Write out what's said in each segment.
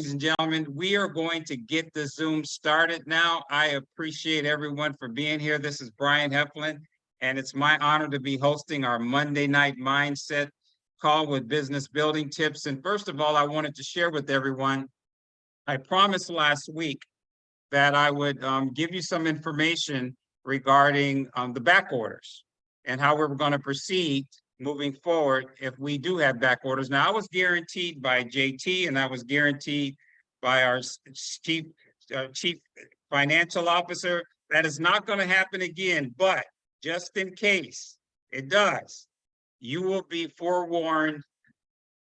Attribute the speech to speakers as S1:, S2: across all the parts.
S1: Ladies and gentlemen, we are going to get the Zoom started now. I appreciate everyone for being here. This is Brian Heflin, and it's my honor to be hosting our Monday Night Mindset call with business building tips. And first of all, I wanted to share with everyone, I promised last week that I would give you some information regarding the back orders and how we're going to proceed moving forward if we do have back orders. Now, I was guaranteed by JT and I was guaranteed by our chief financial officer that is not going to happen again, but just in case it does, you will be forewarned,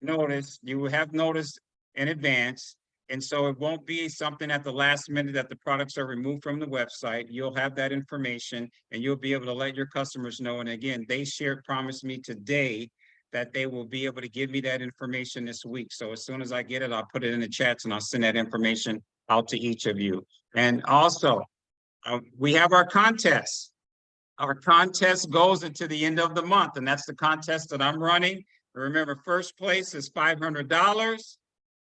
S1: you will have notice in advance. And so it won't be something at the last minute that the products are removed from the website. You'll have that information and you'll be able to let your customers know. And again, they promised me today that they will be able to give me that information this week. So as soon as I get it, I'll put it in the chats and I'll send that information out to each of you. And also, we have our contest. Our contest goes into the end of the month, and that's the contest that I'm running. Remember, first place is $500.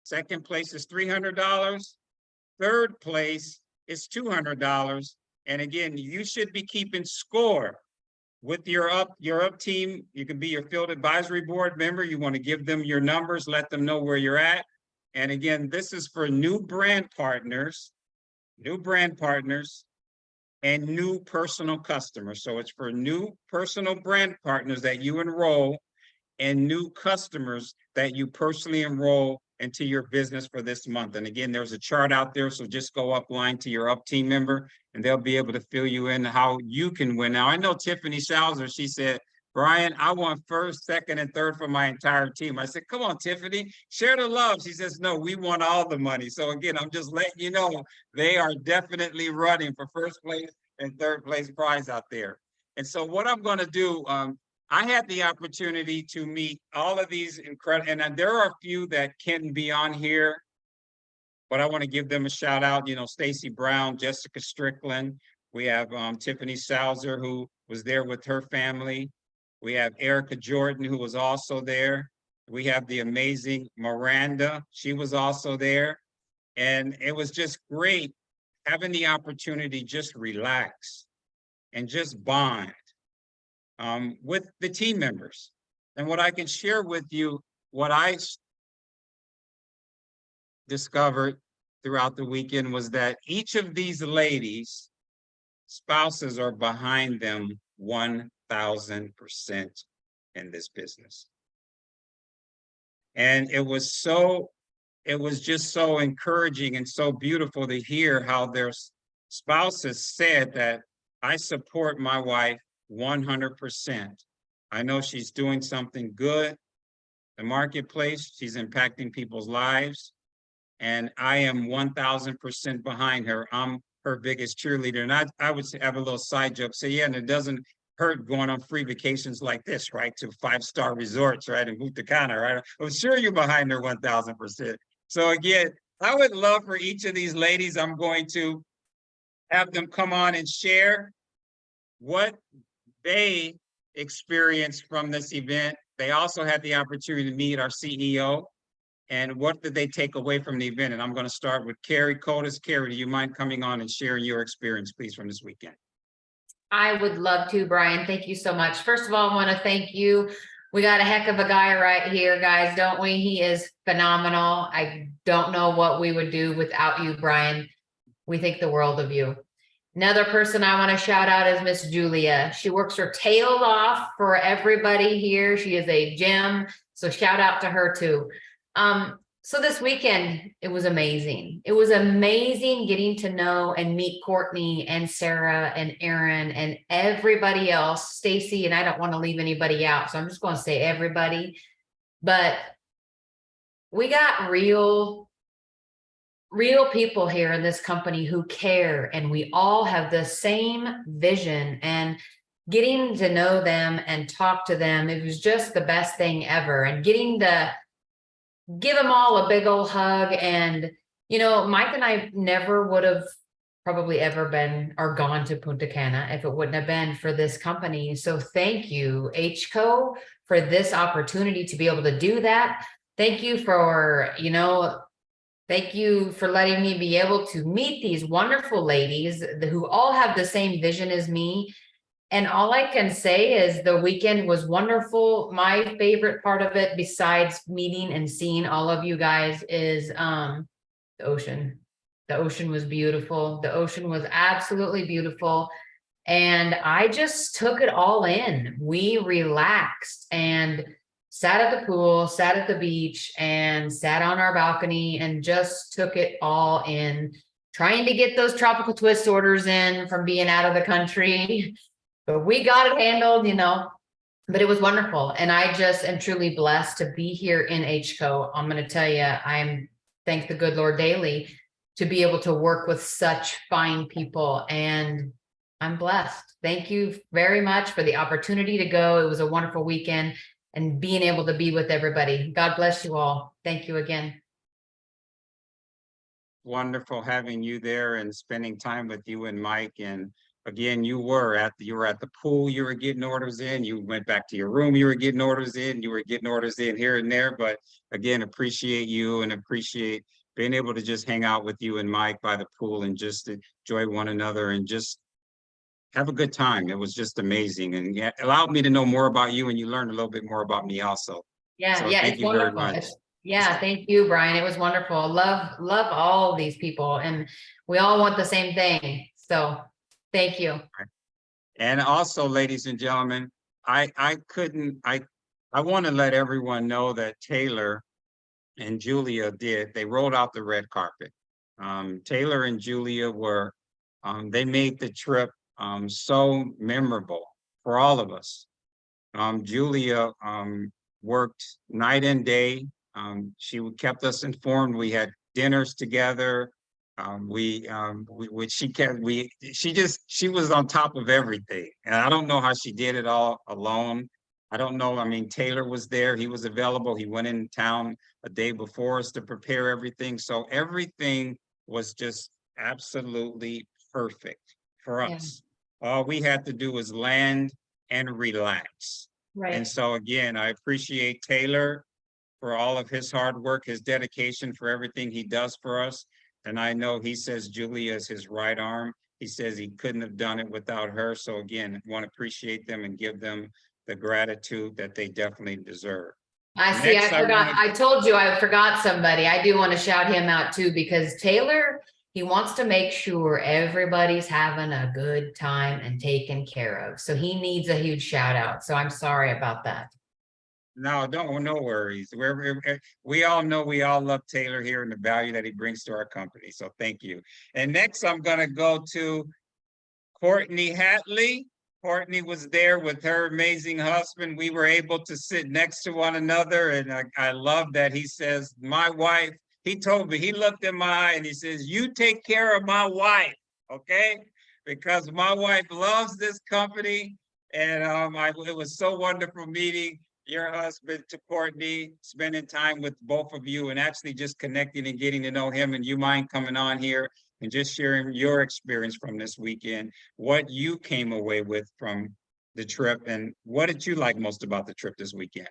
S1: Second place is $300. Third place is $200. And again, you should be keeping score with your up team. You can be your field advisory board member. You want to give them your numbers, let them know where you're at. And again, this is for new brand partners, and new personal customers. So it's for new personal brand partners that you enroll and new customers that you personally enroll into your business for this month. And again, there's a chart out there, so just go upline to your up team member and they'll be able to fill you in how you can win. Now, I know Tiffany Schauser, she said, Brian, I want first, second, and third for my entire team. I said, come on, Tiffany, share the love. She says, no, we want all the money. So again, I'm just letting you know, they are definitely running for first place and third place prize out there. And so what I'm gonna do, I had the opportunity to meet all of these incredible, and there are a few that can't be on here, but I want to give them a shout out. You know, Stacy Brown, Jessica Strickland. We have Tiffany Schauser, who was there with her family. We have Erica Jordan, who was also there. We have the amazing Miranda. She was also there. And it was just great having the opportunity just relax and just bond with the team members. And what I can share with you, what I discovered throughout the weekend was that each of these ladies, spouses are behind them 1,000% in this business. And it was just so encouraging and so beautiful to hear how their spouses said that I support my wife 100%. I know she's doing something good in the marketplace. She's impacting people's lives. And I am 1,000% behind her. I'm her biggest cheerleader. And I would have a little side joke, say, yeah, and it doesn't hurt going on free vacations like this, right? To 5-star resorts, right? In Punta Cana, right? I'm sure you're behind her 1,000%. So again, I would love for each of these ladies, I'm going to have them come on and share what they experienced from this event. They also had the opportunity to meet our CEO and what did they take away from the event. And I'm going to start with Carrie Cotis. Carrie, do you mind coming on and sharing your experience, please, from this weekend?
S2: I would love to, Brian. Thank you so much. First of all, I want to thank you. We got a heck of a guy right here, guys, don't we? He is phenomenal. I don't know what we would do without you, Brian. We think the world of you. Another person I want to shout out is Miss Julia. She works her tail off for everybody here. She is a gem. So shout out to her too. So this weekend, it was amazing. It was amazing getting to know and meet Courtney and Sarah and Aaron and everybody else, Stacy, and I don't want to leave anybody out. So I'm just going to say everybody, but we got real people here in this company who care, and we all have the same vision, and getting to know them and talk to them, it was just the best thing ever. And getting to give them all a big old hug. And, you know, Mike and I never would have probably ever been or gone to Punta Cana if it wouldn't have been for this company. So thank you, HCO, for this opportunity to be able to do that. Thank you for, you know, Thank you for letting me be able to meet these wonderful ladies who all have the same vision as me. And all I can say is the weekend was wonderful. My favorite part of it, besides meeting and seeing all of you guys, is the ocean. The ocean was beautiful. The ocean was absolutely beautiful. And I just took it all in. We relaxed and sat at the pool, sat at the beach, and sat on our balcony and just took it all in, trying to get those tropical twist orders in from being out of the country. But we got it handled, but it was wonderful. And I just am truly blessed to be here in HCO. I'm going to tell you, I'm thank the good Lord daily to be able to work with such fine people, and I'm blessed. Thank you very much for the opportunity to go. It was a wonderful weekend and being able to be with everybody. God bless you all. Thank you again.
S1: Wonderful having you there and spending time with you and Mike. And again, you were at the pool, you were getting orders in, you went back to your room, you were getting orders in, you were getting orders in here and there. But again, appreciate you and appreciate being able to just hang out with you and Mike by the pool and just enjoy one another and just have a good time. It was just amazing, and it allowed me to know more about you, and you learned a little bit more about me also.
S2: Yeah,
S1: So
S2: yeah,
S1: thank
S2: it's
S1: you very
S2: wonderful.
S1: much.
S2: Yeah, thank you, Brian. It was wonderful. Love all these people, and we all want the same thing. So thank you.
S1: And also, ladies and gentlemen, I want to let everyone know that Taylor and Julia they rolled out the red carpet. Taylor and Julia they made the trip so memorable for all of us. Julia worked night and day. She kept us informed. We had dinners together. She was on top of everything. And I don't know how she did it all alone. I don't know. I mean, Taylor was there. He was available. He went in town a day before us to prepare everything. So everything was just absolutely perfect for
S2: Yeah.
S1: us. All we had to do was land and relax.
S2: Right.
S1: And so again, I appreciate Taylor for all of his hard work, his dedication, for everything he does for us. And I know he says Julia is his right arm. He says he couldn't have done it without her. So again, I want to appreciate them and give them the gratitude that they definitely deserve.
S2: I see.
S1: Next,
S2: I forgot. I told you I forgot somebody. I do want to shout him out too, because Taylor, he wants to make sure everybody's having a good time and taken care of. So he needs a huge shout out. So I'm sorry about that.
S1: No, no worries. We all know we all love Taylor here and the value that he brings to our company. So thank you. And next, I'm going to go to Courtney Hatley. Courtney was there with her amazing husband. We were able to sit next to one another. And I love that he says, my wife, he told me, he looked in my eye and he says, you take care of my wife, okay? Because my wife loves this company. And it was so wonderful meeting your husband to Courtney, spending time with both of you and actually just connecting and getting to know him. And you mind coming on here and just sharing your experience from this weekend, what you came away with from the trip, and what did you like most about the trip this weekend?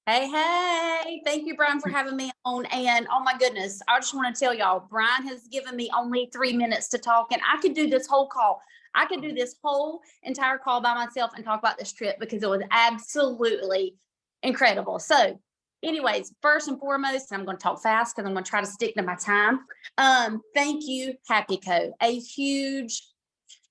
S3: Hey, thank you, Brian, for having me on. And oh my goodness, I just want to tell y'all, Brian has given me only 3 minutes to talk, and I could do this whole call. I could do this whole entire call by myself and talk about this trip because it was absolutely incredible. So anyways, first and foremost, and I'm going to talk fast because I'm going to try to stick to my time. Thank you, HappyCo. A huge,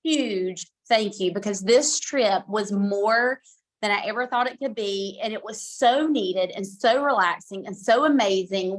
S3: huge thank you, because this trip was more than I ever thought it could be. And it was so needed and so relaxing and so amazing.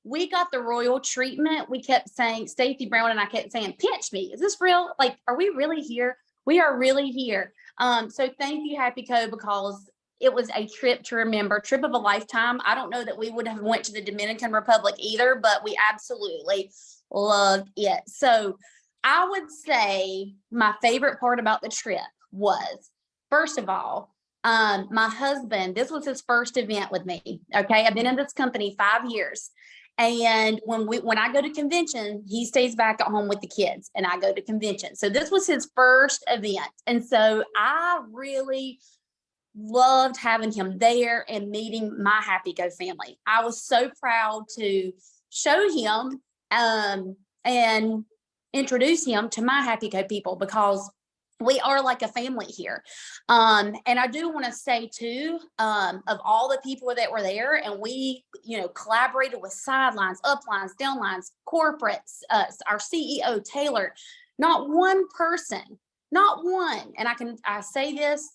S3: We got the royal treatment. We kept saying, Stacey Brown and I kept saying, pinch me. Is this real? Like, are we really here? We are really here. So thank you, HappyCo, because it was a trip to remember, trip of a lifetime. I don't know that we would have went to the Dominican Republic either, but we absolutely loved it. So I would say my favorite part about the trip was, first of all, my husband, this was his first event with me. Okay. I've been in this company 5 years. And when I go to convention, he stays back at home with the kids and I go to convention. So this was his first event. And so I really loved having him there and meeting my HappyCo family. I was so proud to show him and introduce him to my Happy Co people, because we are like a family here. And I do want to say too, of all the people that were there, and we, collaborated with sidelines, uplines, downlines, corporates, our CEO, Taylor, not one person, not one, and I say this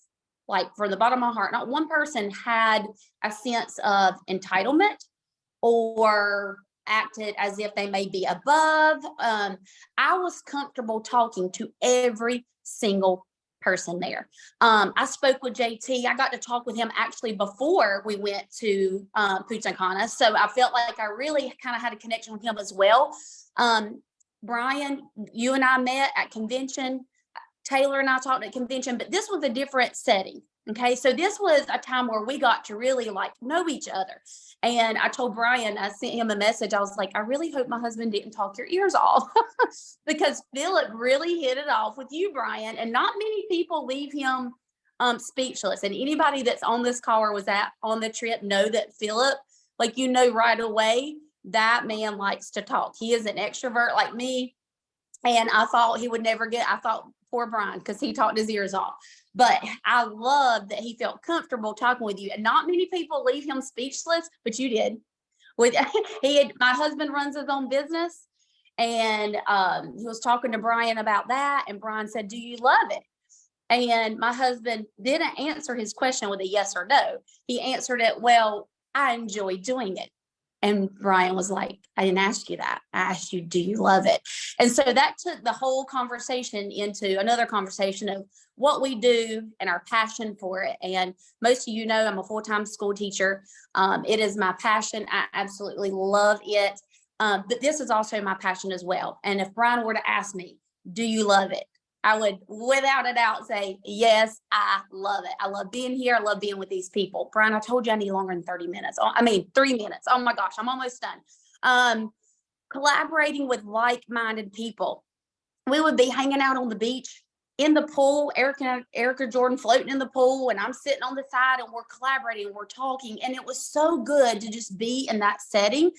S3: like from the bottom of my heart, not one person had a sense of entitlement or acted as if they may be above. I was comfortable talking to every single person there. I spoke with JT. I got to talk with him actually before we went to Punta Cana. So I felt like I really kind of had a connection with him as well. Brian, you and I met at convention. Taylor and I talked at convention, but this was a different setting. Okay, so this was a time where we got to really like know each other. And I told Brian, I sent him a message. I was like, I really hope my husband didn't talk your ears off because Philip really hit it off with you, Brian. And not many people leave him speechless. And anybody that's on this call or was on the trip know that Philip, like, right away, that man likes to talk. He is an extrovert like me. And I thought he would never I thought poor Brian, because he talked his ears off. But I love that he felt comfortable talking with you. And not many people leave him speechless, but you did. My husband runs his own business, and he was talking to Brian about that. And Brian said, "Do you love it?" And my husband didn't answer his question with a yes or no. He answered it, "Well, I enjoy doing it." And Brian was like, "I didn't ask you that. I asked you, do you love it?" And so that took the whole conversation into another conversation of what we do and our passion for it. And most of I'm a full-time school teacher. It is my passion. I absolutely love it. But this is also my passion as well. And if Brian were to ask me, do you love it? I would, without a doubt, say, yes, I love it. I love being here. I love being with these people. Brian, I told you I need longer than 30 minutes. 3 minutes. Oh my gosh, I'm almost done. Collaborating with like-minded people. We would be hanging out on the beach, in the pool, Erica Jordan floating in the pool, and I'm sitting on the side, and we're collaborating, we're talking. And it was so good to just be in that setting.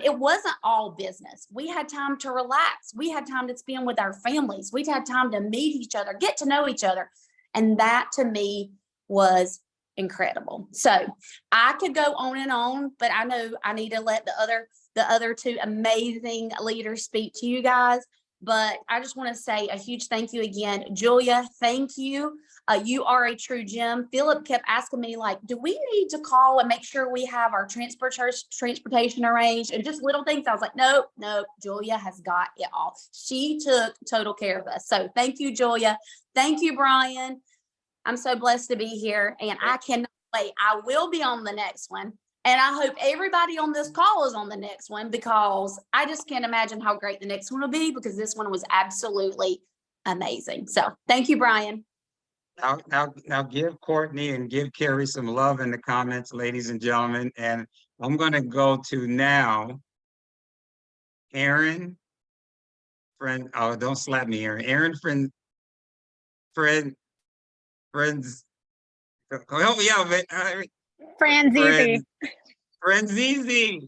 S3: It wasn't all business. We had time to relax. We had time to spend with our families. We'd had time to meet each other, get to know each other. And that to me was incredible. So I could go on, but I know I need to let the other two amazing leaders speak to you guys. But I just want to say a huge thank you again. Julia, thank you. You are a true gem. Philip kept asking me, like, do we need to call and make sure we have our transportation arranged and just little things? I was like, nope, Julia has got it all. She took total care of us. So thank you, Julia. Thank you, Brian. I'm so blessed to be here, and I cannot wait. I will be on the next one. And I hope everybody on this call is on the next one, because I just can't imagine how great the next one will be, because this one was absolutely amazing. So thank you, Brian.
S1: Now give Courtney and give Carrie some love in the comments, ladies and gentlemen. And I'm going to go to now Aaron, friend. Oh, don't slap me, Aaron. Aaron, friends. Help me out, man.
S4: Franzese.
S1: Franzese.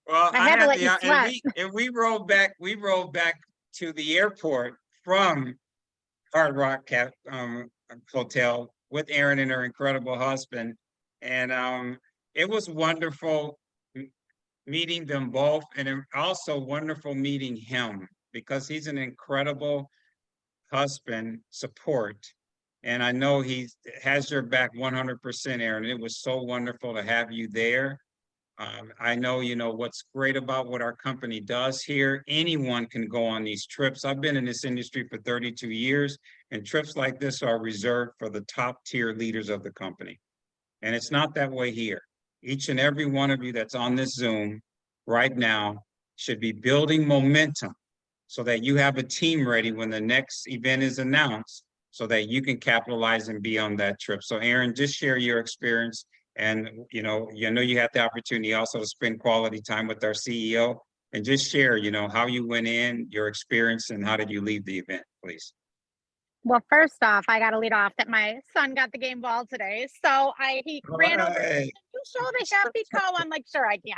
S1: Well,
S4: I had to let you
S1: and
S4: sweat.
S1: we rolled back to the airport from Hard Rock Hotel with Erin and her incredible husband. And it was wonderful meeting them both, and also wonderful meeting him, because he's an incredible husband support. And I know he has your back 100%, Erin. It was so wonderful to have you there. I know, what's great about what our company does here. Anyone can go on these trips. I've been in this industry for 32 years, and trips like this are reserved for the top tier leaders of the company. And it's not that way here. Each and every one of you that's on this Zoom right now should be building momentum so that you have a team ready when the next event is announced, so that you can capitalize and be on that trip. So Aaron, just share your experience. And you had the opportunity also to spend quality time with our CEO, and just share, how you went in, your experience, and how did you leave the event, please.
S4: Well, first off, I got to lead off that my son got the game ball today. So he ran over, "Can you show the Happy Co?" I'm like, "Sure, I can."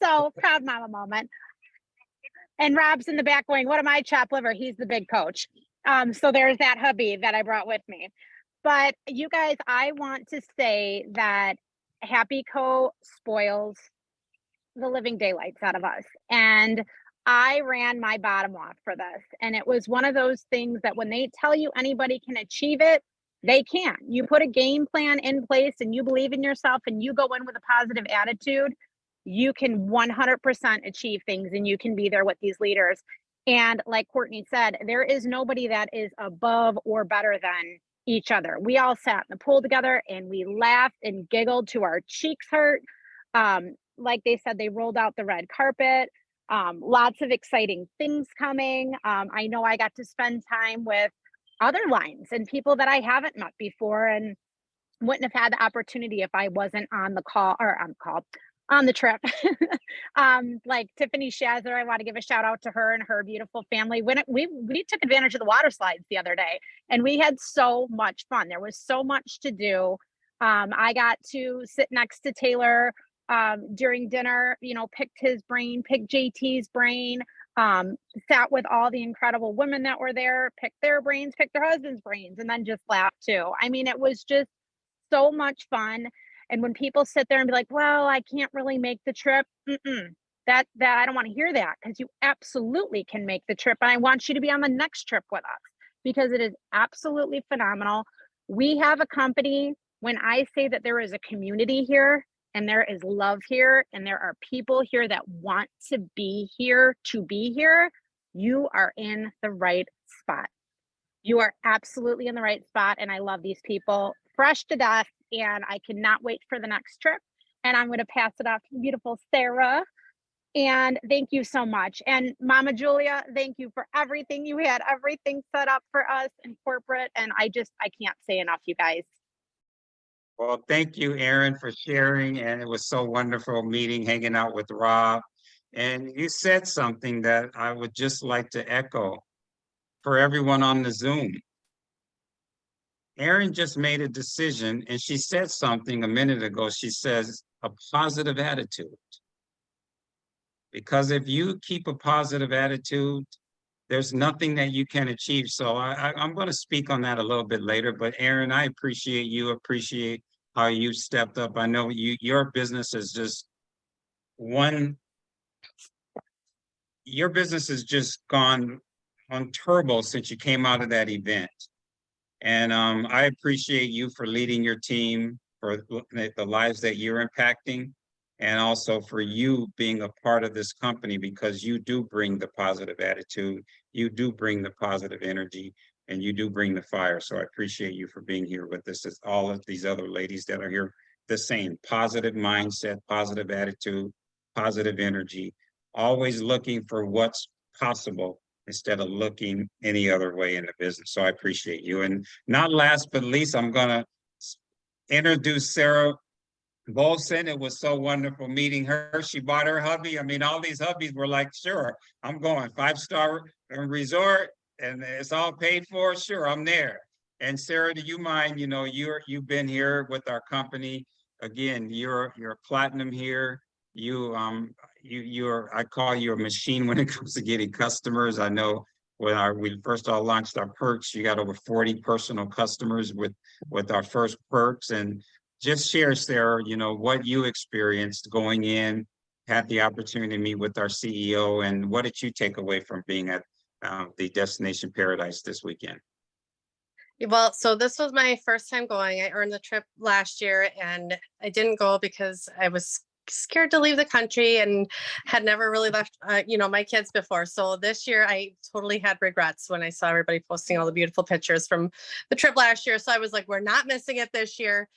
S4: So proud mama moment. And Rob's in the back going, what am I, chopped liver? He's the big coach. So there's that hubby that I brought with me. But you guys, I want to say that Happy Co spoils the living daylights out of us. And I ran my bottom off for this. And it was one of those things that when they tell you anybody can achieve it, they can. You put a game plan in place and you believe in yourself and you go in with a positive attitude, you can 100% achieve things and you can be there with these leaders. And like Courtney said, there is nobody that is above or better than each other. We all sat in the pool together and we laughed and giggled to our cheeks hurt. Like they said, they rolled out the red carpet. Lots of exciting things coming. I know I got to spend time with other lines and people that I haven't met before and wouldn't have had the opportunity if I wasn't on the call or on the trip. Like Tiffany Shazer, I want to give a shout out to her and her beautiful family. When we took advantage of the water slides the other day and we had so much fun. There was so much to do. I got to sit next to Taylor during dinner, picked his brain, picked JT's brain, sat with all the incredible women that were there, picked their brains, picked their husband's brains, and then just laughed too. I mean, it was just so much fun. And when people sit there and be like, well, I can't really make the trip, that I don't want to hear that, because you absolutely can make the trip. And I want you to be on the next trip with us because it is absolutely phenomenal. We have a company. When I say that there is a community here and there is love here and there are people here that want to be here, you are in the right spot. You are absolutely in the right spot. And I love these people fresh to death. And I cannot wait for the next trip. And I'm going to pass it off to the beautiful Sarah. And thank you so much. And Mama Julia, thank you for everything. You had everything set up for us in corporate. And I can't say enough, you guys.
S1: Well, thank you, Erin, for sharing. And it was so wonderful meeting, hanging out with Rob. And you said something that I would just like to echo for everyone on the Zoom. Erin just made a decision and she said something a minute ago. She says a positive attitude. Because if you keep a positive attitude, there's nothing that you can achieve. So I'm going to speak on that a little bit later. But Erin, I appreciate you, appreciate how you stepped up. I know your business is just your business has just gone on turbo since you came out of that event. And I appreciate you for leading your team, for the lives that you're impacting, and also for you being a part of this company, because you do bring the positive attitude, you do bring the positive energy, and you do bring the fire. So I appreciate you for being here with us, as all of these other ladies that are here, the same positive mindset, positive attitude, positive energy, always looking for what's possible instead of looking any other way in the business. So I appreciate you. And not last but least, I'm gonna introduce Sarah Bolson. It was so wonderful meeting her. She bought her hubby. I mean, all these hubbies were like, sure, I'm going 5-star resort and it's all paid for. Sure, I'm there. And Sarah, do you mind, you've been here with our company. Again, you're platinum here. I call you a machine when it comes to getting customers. I know when we first all launched our perks, you got over 40 personal customers with our first perks. And just share, Sarah, what you experienced going in, had the opportunity to meet with our CEO, and what did you take away from being at the Destination Paradise this weekend?
S5: Well, so this was my first time going. I earned the trip last year and I didn't go because I was scared to leave the country and had never really left, my kids before. So this year I totally had regrets when I saw everybody posting all the beautiful pictures from the trip last year. So I was like, we're not missing it this year.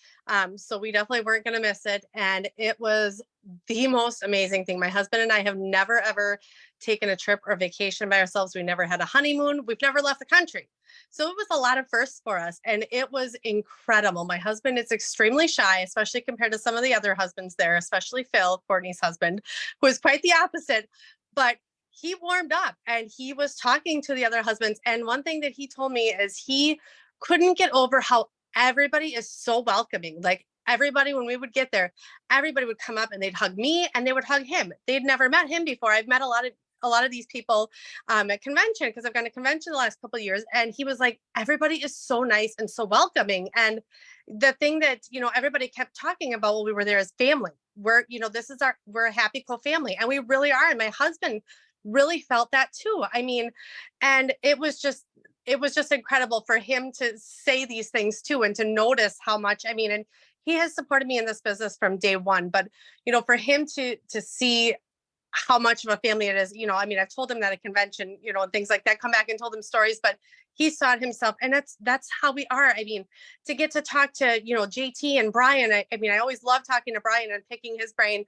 S5: So we definitely weren't going to miss it. And it was the most amazing thing. My husband and I have never, ever taken a trip or vacation by ourselves. We never had a honeymoon. We've never left the country. So it was a lot of firsts for us and it was incredible. My husband is extremely shy, especially compared to some of the other husbands there, especially Phil, Courtney's husband, who is quite the opposite, but he warmed up and he was talking to the other husbands. And one thing that he told me is he couldn't get over how everybody is so welcoming. Like everybody, when we would get there, everybody would come up and they'd hug me and they would hug him. They'd never met him before. I've met a lot of these people at convention, because I've gone to convention the last couple of years, and he was like, everybody is so nice and so welcoming. And the thing that, you know, everybody kept talking about while we were there is family. We're, you know, we're a happy, cool family, and we really are. And my husband really felt that too. I mean, and it was just incredible for him to say these things too, and to notice how much, I mean, and he has supported me in this business from day one, but, you know, for him to see how much of a family it is, you know, I mean, I've told him that at convention, you know, and things like that, come back and told him stories, but he saw it himself. And that's how we are. I mean, to get to talk to, you know, JT and Brian, I mean, I always love talking to Brian and picking his brain,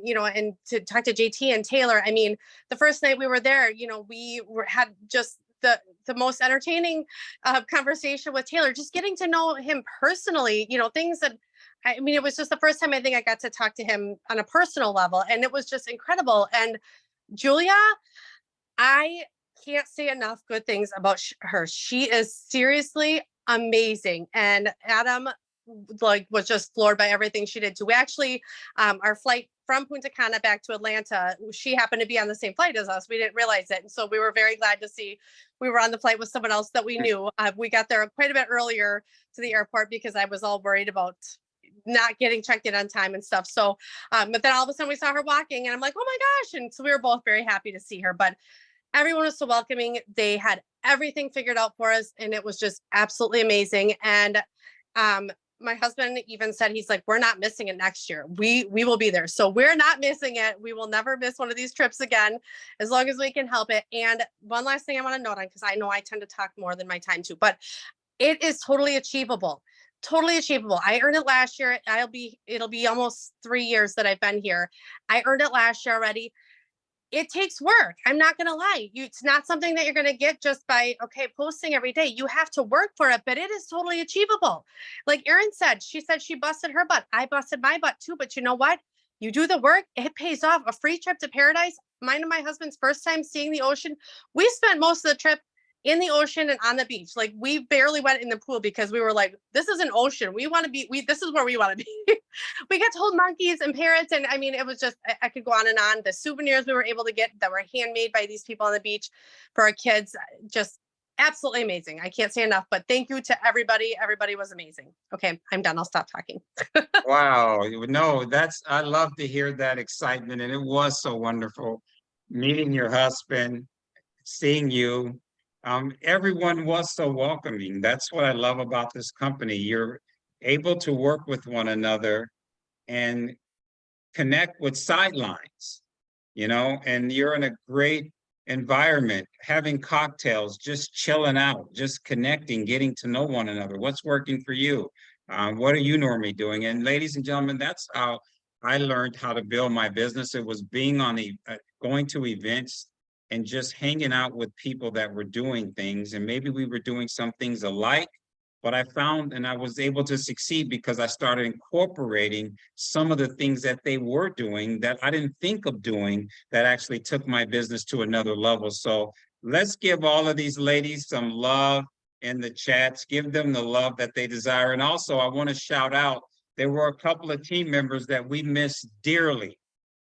S5: you know, and to talk to JT and Taylor. I mean, the first night we were there, you know, had just the most entertaining conversation with Taylor, just getting to know him personally, you know, things that, I mean, it was just the first time I think I got to talk to him on a personal level, and it was just incredible. And Julia, I can't say enough good things about her. She is seriously amazing. And Adam was just floored by everything she did too. We actually, our flight from Punta Cana back to Atlanta, she happened to be on the same flight as us. We didn't realize it. And so we were very glad to see we were on the flight with someone else that we knew. We got there quite a bit earlier to the airport because I was all worried about not getting checked in on time and stuff. So, but then all of a sudden we saw her walking and I'm like, oh my gosh. And so we were both very happy to see her, but everyone was so welcoming. They had everything figured out for us, and it was just absolutely amazing. And, my husband even said, he's like, we're not missing it next year. We will be there. So we're not missing it. We will never miss one of these trips again, as long as we can help it. And one last thing I want to note on, because I know I tend to talk more than my time too, but it is totally achievable. Totally achievable. I earned it last year. It'll be almost 3 years that I've been here. I earned it last year already. It takes work. I'm not going to lie. It's not something that you're going to get just by, okay, posting every day. You have to work for it, but it is totally achievable. Like Erin said, she busted her butt. I busted my butt too, but you know what? You do the work, it pays off. A free trip to paradise. Mine and my husband's first time seeing the ocean. We spent most of the trip in the ocean and on the beach. Like, we barely went in the pool because we were like, this is an ocean. This is where we want to be. We got to hold monkeys and parrots. And I mean, it was just, I could go on and on. The souvenirs we were able to get that were handmade by these people on the beach for our kids, just absolutely amazing. I can't say enough, but thank you to everybody. Everybody was amazing. Okay, I'm done. I'll stop talking.
S1: Wow, no, I love to hear that excitement, and it was so wonderful meeting your husband, seeing you. Everyone was so welcoming. That's what I love about this company. You're able to work with one another and connect with sidelines, you know, and you're in a great environment, having cocktails, just chilling out, just connecting, getting to know one another. What's working for you? What are you normally doing? And ladies and gentlemen, that's how I learned how to build my business. It was being on going to events and just hanging out with people that were doing things. And maybe we were doing some things alike, but I found, and I was able to succeed because I started incorporating some of the things that they were doing that I didn't think of doing, that actually took my business to another level. So let's give all of these ladies some love in the chats, give them the love that they desire. And also I want to shout out, there were a couple of team members that we miss dearly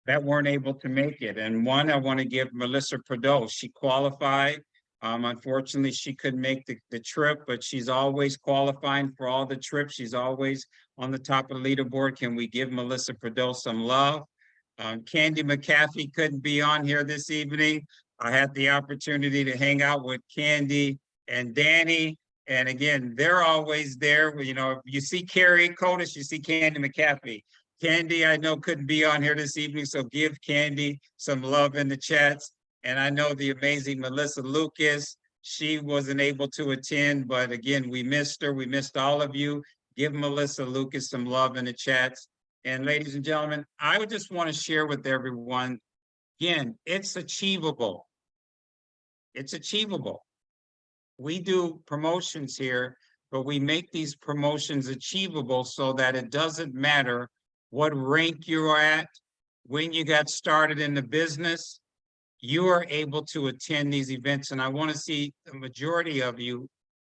S1: that weren't able to make it. And one, I want to give Melissa Prideaux. She qualified. Unfortunately, she couldn't make the trip, but she's always qualifying for all the trips. She's always on the top of the leaderboard. Can we give Melissa Prideaux some love? Candy McCaffrey couldn't be on here this evening. I had the opportunity to hang out with Candy and Danny. And again, they're always there. You know, if you see Carrie Cotis, you see Candy McCaffrey. Candy, I know, couldn't be on here this evening, so give Candy some love in the chats. And I know the amazing Melissa Lucas, she wasn't able to attend, but again, we missed her. We missed all of you. Give Melissa Lucas some love in the chats. And ladies and gentlemen, I would just want to share with everyone, again, it's achievable. It's achievable. We do promotions here, but we make these promotions achievable so that it doesn't matter what rank you're at, when you got started in the business, you are able to attend these events. And I want to see the majority of you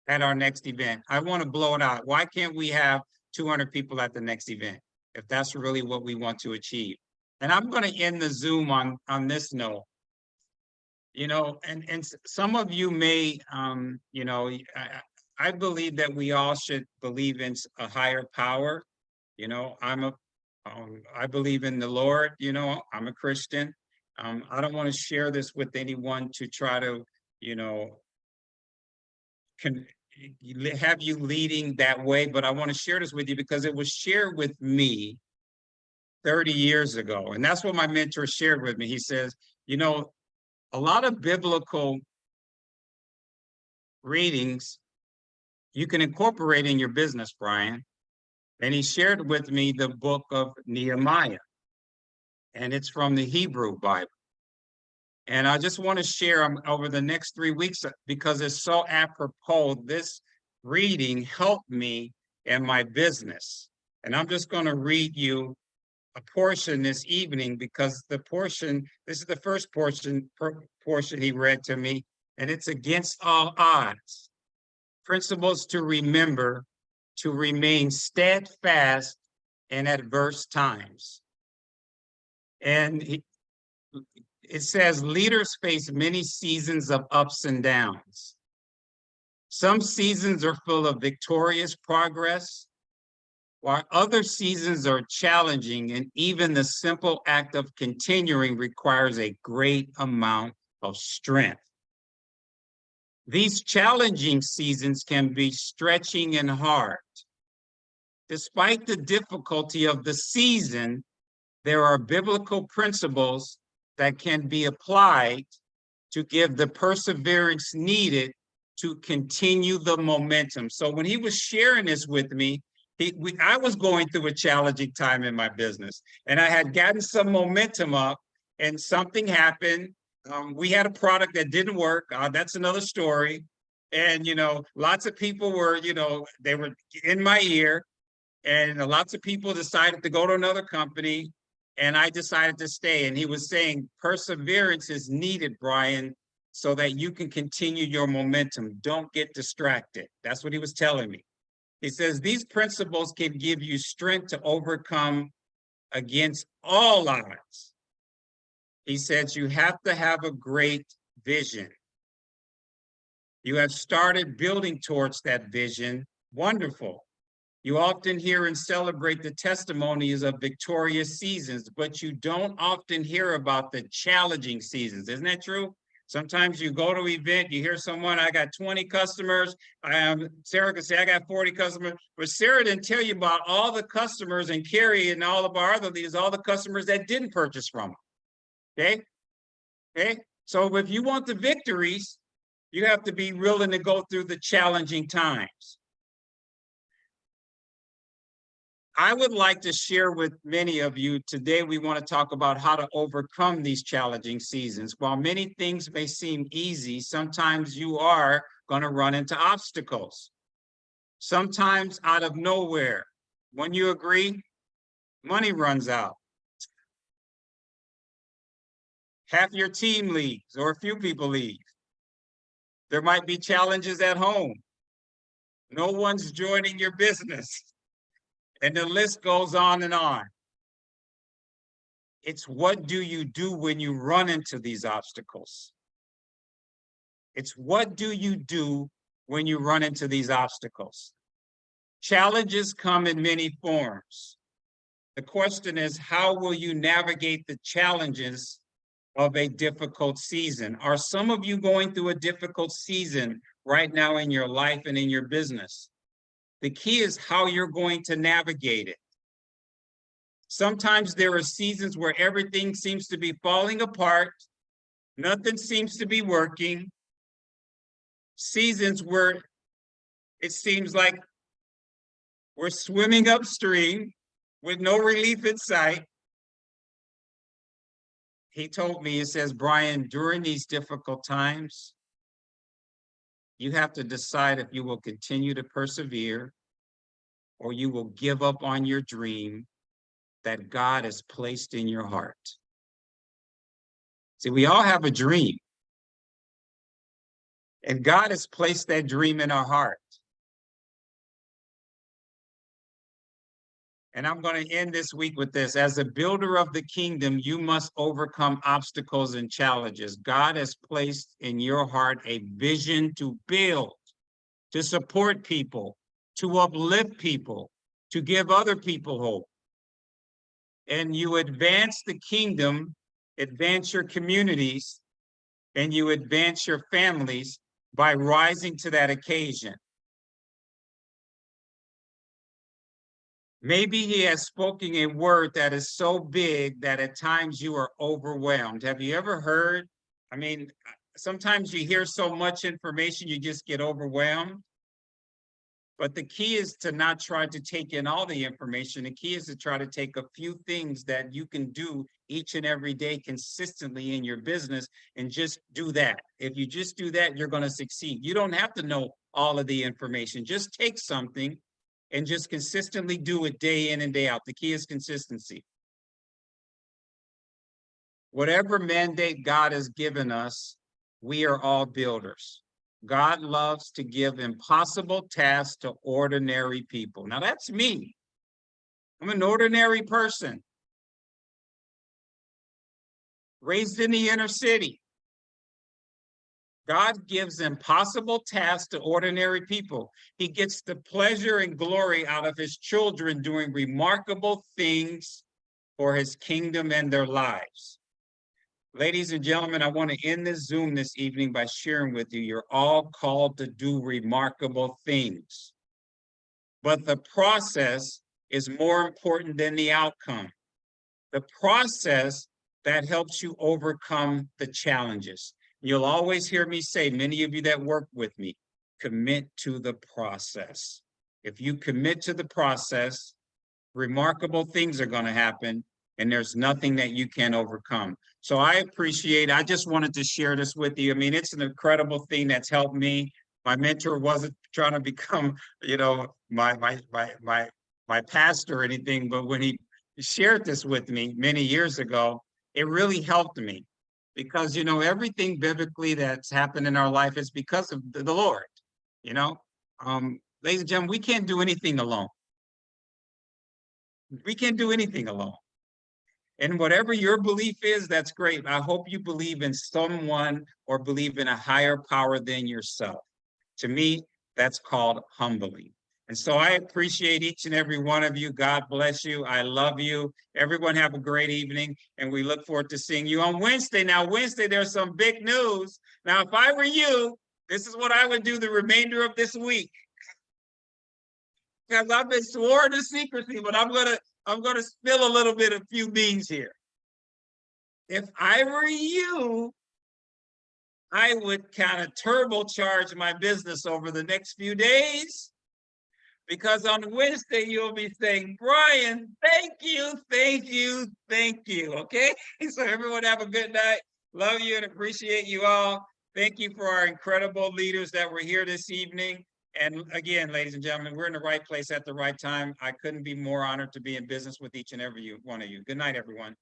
S1: at our next event. I want to blow it out. Why can't we have 200 people at the next event, if that's really what we want to achieve. And I'm going to end the Zoom on this note. You know, and some of you may, you know, I believe that we all should believe in a higher power. You know, I believe in the Lord, you know, I'm a Christian. I don't want to share this with anyone to try to, you know, have you leading that way, but I want to share this with you because it was shared with me 30 years ago. And that's what my mentor shared with me. He says, you know, a lot of biblical readings you can incorporate in your business, Brian. And he shared with me the book of Nehemiah, and it's from the Hebrew Bible. And I just want to share over the next 3 weeks because it's so apropos. This reading helped me in my business. And I'm just going to read you a portion this evening because this is the first portion he read to me, and it's against all odds. Principles to remember to remain steadfast in adverse times. And it says leaders face many seasons of ups and downs. Some seasons are full of victorious progress, while other seasons are challenging, and even the simple act of continuing requires a great amount of strength. These challenging seasons can be stretching and hard. Despite the difficulty of the season, there are biblical principles that can be applied to give the perseverance needed to continue the momentum. So when he was sharing this with me, I was going through a challenging time in my business, and I had gotten some momentum up, and something happened. We had a product that didn't work. That's another story. And, you know, lots of people were, you know, they were in my ear, and lots of people decided to go to another company, and I decided to stay. And he was saying perseverance is needed, Brian, so that you can continue your momentum. Don't get distracted. That's what he was telling me. He says these principles can give you strength to overcome against all odds. He says you have to have a great vision. You have started building towards that vision. Wonderful. You often hear and celebrate the testimonies of victorious seasons, but you don't often hear about the challenging seasons. Isn't that true? Sometimes you go to an event, you hear someone, I got 20 customers. Sarah could say, I got 40 customers. But Sarah didn't tell you about all the customers, and Carrie and all of our other leaders, all the customers that didn't purchase from them. Okay? Okay? So if you want the victories, you have to be willing to go through the challenging times. I would like to share with many of you today, we want to talk about how to overcome these challenging seasons. While many things may seem easy, sometimes you are going to run into obstacles. Sometimes out of nowhere, when you agree, money runs out. Half your team leaves or a few people leave. There might be challenges at home. No one's joining your business. And the list goes on and on. It's what do you do when you run into these obstacles? It's what do you do when you run into these obstacles? Challenges come in many forms. The question is, how will you navigate the challenges of a difficult season? Are some of you going through a difficult season right now in your life and in your business? The key is how you're going to navigate it. Sometimes there are seasons where everything seems to be falling apart. Nothing seems to be working. Seasons where it seems like we're swimming upstream with no relief in sight. He told me, he says, Brian, during these difficult times, you have to decide if you will continue to persevere or you will give up on your dream that God has placed in your heart. See, we all have a dream. And God has placed that dream in our heart. And I'm going to end this week with this. As a builder of the kingdom, you must overcome obstacles and challenges. God has placed in your heart a vision to build, to support people, to uplift people, to give other people hope. And you advance the kingdom, advance your communities, and you advance your families by rising to that occasion. Maybe he has spoken a word that is so big that at times you are overwhelmed. Have you ever heard? I mean, sometimes you hear so much information, you just get overwhelmed. But the key is to not try to take in all the information. The key is to try to take a few things that you can do each and every day consistently in your business and just do that. If you just do that, you're going to succeed. You don't have to know all of the information. Just take something and just consistently do it day in and day out. The key is consistency. Whatever mandate God has given us, we are all builders. God loves to give impossible tasks to ordinary people. Now that's me. I'm an ordinary person, raised in the inner city. God gives impossible tasks to ordinary people. He gets the pleasure and glory out of his children doing remarkable things for his kingdom and their lives. Ladies and gentlemen, I want to end this Zoom this evening by sharing with you, you're all called to do remarkable things. But the process is more important than the outcome. The process that helps you overcome the challenges. You'll always hear me say, many of you that work with me, commit to the process. If you commit to the process, remarkable things are going to happen, and there's nothing that you can't overcome. So I just wanted to share this with you. I mean, it's an incredible thing that's helped me. My mentor wasn't trying to become, my pastor or anything, but when he shared this with me many years ago, it really helped me. Because, everything biblically that's happened in our life is because of the Lord, Ladies and gentlemen, we can't do anything alone. We can't do anything alone. And whatever your belief is, that's great. I hope you believe in someone or believe in a higher power than yourself. To me, that's called humbling. And so I appreciate each and every one of you. God bless you. I love you. Everyone have a great evening. And we look forward to seeing you on Wednesday. Now, Wednesday, there's some big news. Now, if I were you, this is what I would do the remainder of this week. Because I've been sworn to secrecy, but I'm gonna spill a few beans here. If I were you, I would kind of turbocharge my business over the next few days. Because on Wednesday, you'll be saying, Brian, thank you, thank you, thank you. Okay? So everyone have a good night. Love you and appreciate you all. Thank you for our incredible leaders that were here this evening. And again, ladies and gentlemen, we're in the right place at the right time. I couldn't be more honored to be in business with each and every one of you. Good night, everyone.